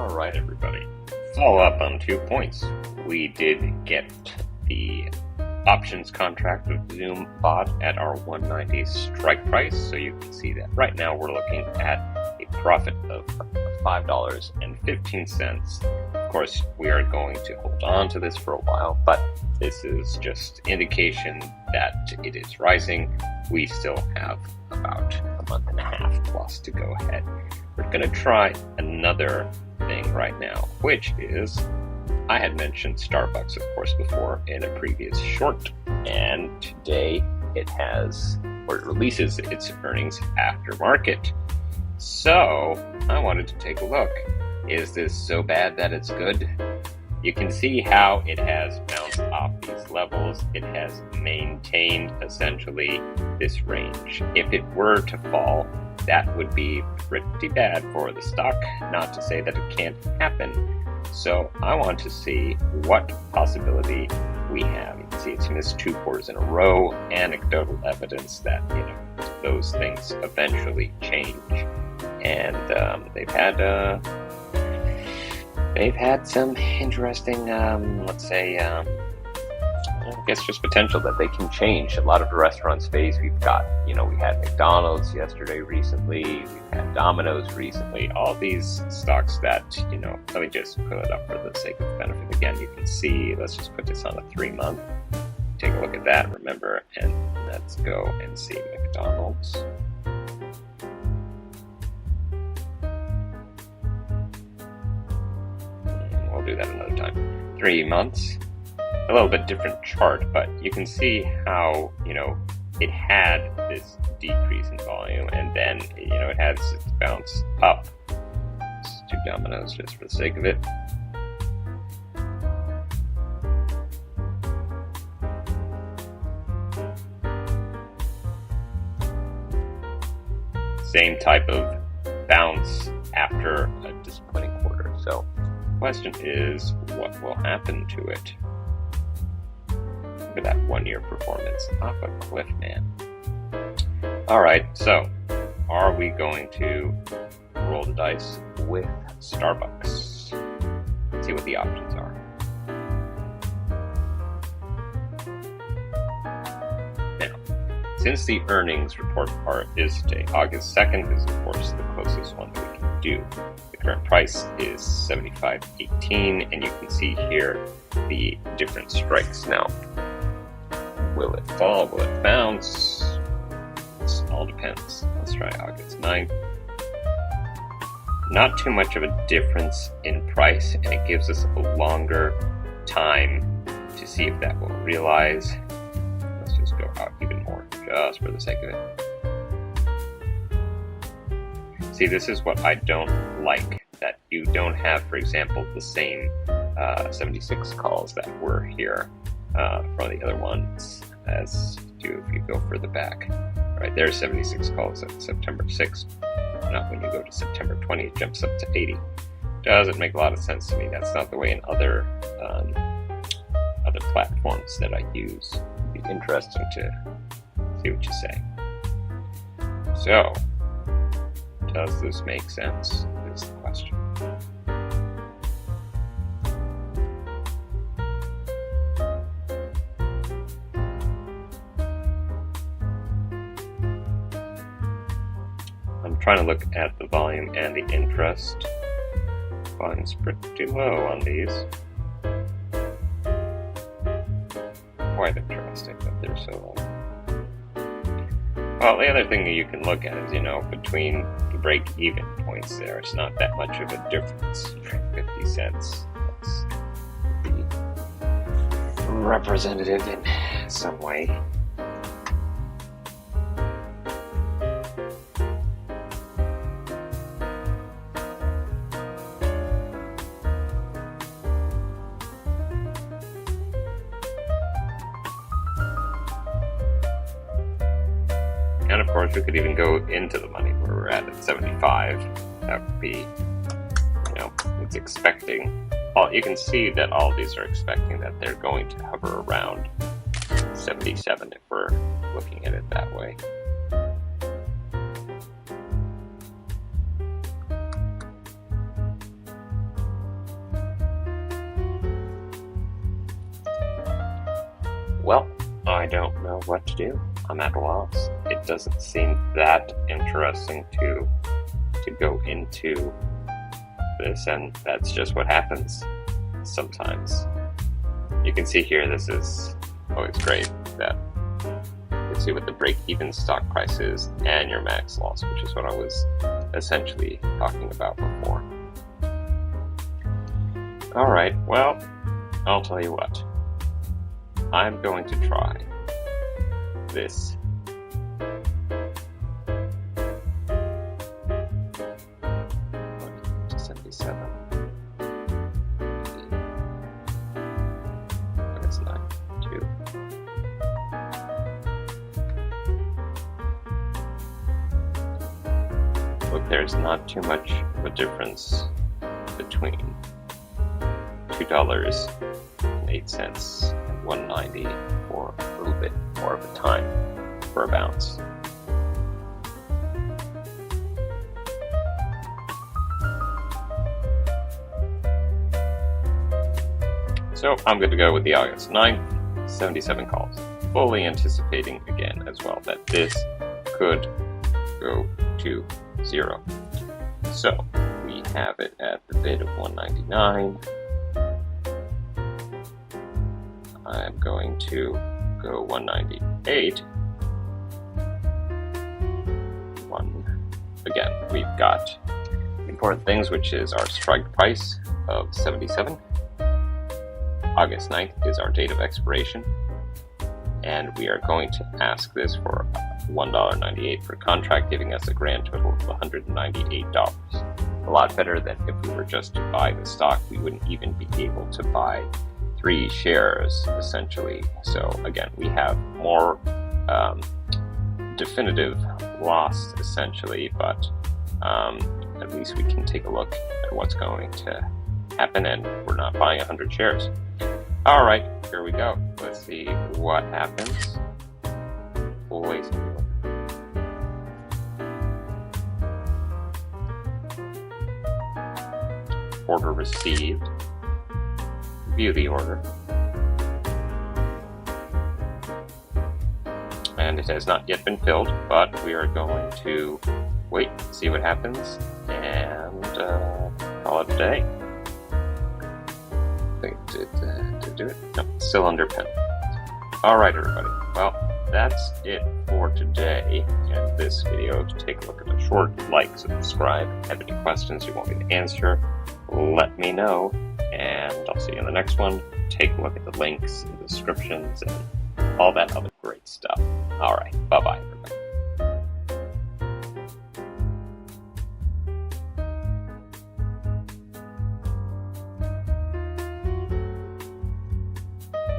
Alright, everybody. Follow up on 2 points. We did get the options contract with Zoom bought at our 190 strike price, so you can see that right now we're looking at a profit of $5.15. Of course, we are going to hold on to this for a while, but this is just indication that it is rising. We still have about a month and a half plus to go ahead. We're going to try another thing right now, which is, I had mentioned Starbucks, of course, before in a previous short, and today it releases its earnings after market. So I wanted to take a look. Is this so bad that it's good? You can see how it has bounced off these levels. It has maintained essentially this range. If it were to fall, that would be pretty bad for the stock, not to say that it can't happen. So I want to see what possibility we have. You can see it's missed 2 quarters in a row, anecdotal evidence that, those things eventually change. And they've had some interesting, I guess just potential that they can change. A lot of the restaurant space, we've got, we had McDonald's recently, we've had Domino's recently, all these stocks that, let me just put it up for the sake of benefit again. You can see, let's just put this on a 3-month. Take a look at that, remember, and let's go and see McDonald's. We'll do that another time. 3 months. A little bit different chart, but you can see how, it had this decrease in volume, and then, it has its bounce up. Let's do Domino's just for the sake of it. Same type of bounce after a disappointing quarter. So the question is, what will happen to it? Look at that 1-year performance. Off a cliff, man. Alright, so are we going to roll the dice with Starbucks? Let's see what the options are. Now, since the earnings report part is today, August 2nd is of course the closest one that we can do. The current price is $75.18, and you can see here the different strikes. Now, will it fall? Will it bounce? It all depends. Let's try August 9th. Not too much of a difference in price, and it gives us a longer time to see if that will realize. Let's just go out even more, just for the sake of it. See, this is what I don't like, that you don't have, for example, the same 76 calls that were here from the other ones as do if you go further back. Right, there's 76 calls at September 6th. Not when you go to September 20th, it jumps up to 80. Doesn't make a lot of sense to me. That's not the way in other platforms that I use. It'd be interesting to see what you say. So, does this make sense? Is the question. I'm trying to look at the volume and the interest. Volume's pretty low on these. Quite interesting that they're so low. Well, the other thing that you can look at is, between the break-even points there, it's not that much of a difference. 50 cents. Let's be representative in some way. And of course, we could even go into the money where we're at 75. That would be, it's expecting. You can see that all these are expecting that they're going to hover around 77 if we're looking at it that way. well, I don't know what to do. I'm at a loss. It doesn't seem that interesting to go into this, and that's just what happens sometimes. You can see here, this is always great that you can see what the break-even stock price is and your max loss, which is what I was essentially talking about before. Alright, well, I'll tell you what. I'm going to try this. Look, there's not too much of a difference between $2.08 and $1.90 for a little bit more of a time for a bounce. So I'm going to go with the August 9th, 77 calls, fully anticipating again as well that this could go to 0. So we have it at the bid of 199. I'm going to go 198. Again, we've got important things, which is our strike price of 77. August 9th is our date of expiration, and we are going to ask this for $1.98 per contract, giving us a grand total of $198. A lot better than if we were just to buy the stock. We wouldn't even be able to buy 3 shares, essentially. So again, we have more definitive loss, essentially, but at least we can take a look at what's going to happen, and we're not buying 100 shares. All right, here we go. Let's see what happens. Always. Order received. View the order. And it has not yet been filled, but we are going to wait, see what happens, and call it a day. I think did do it? No, still under pen. Alright, everybody. Well, that's it for today and this video. To take a look at the short, like, subscribe. Have any questions you want me to answer, let me know, and I'll see you in the next one. Take a look at the links and descriptions and all that other great stuff. Alright, bye-bye.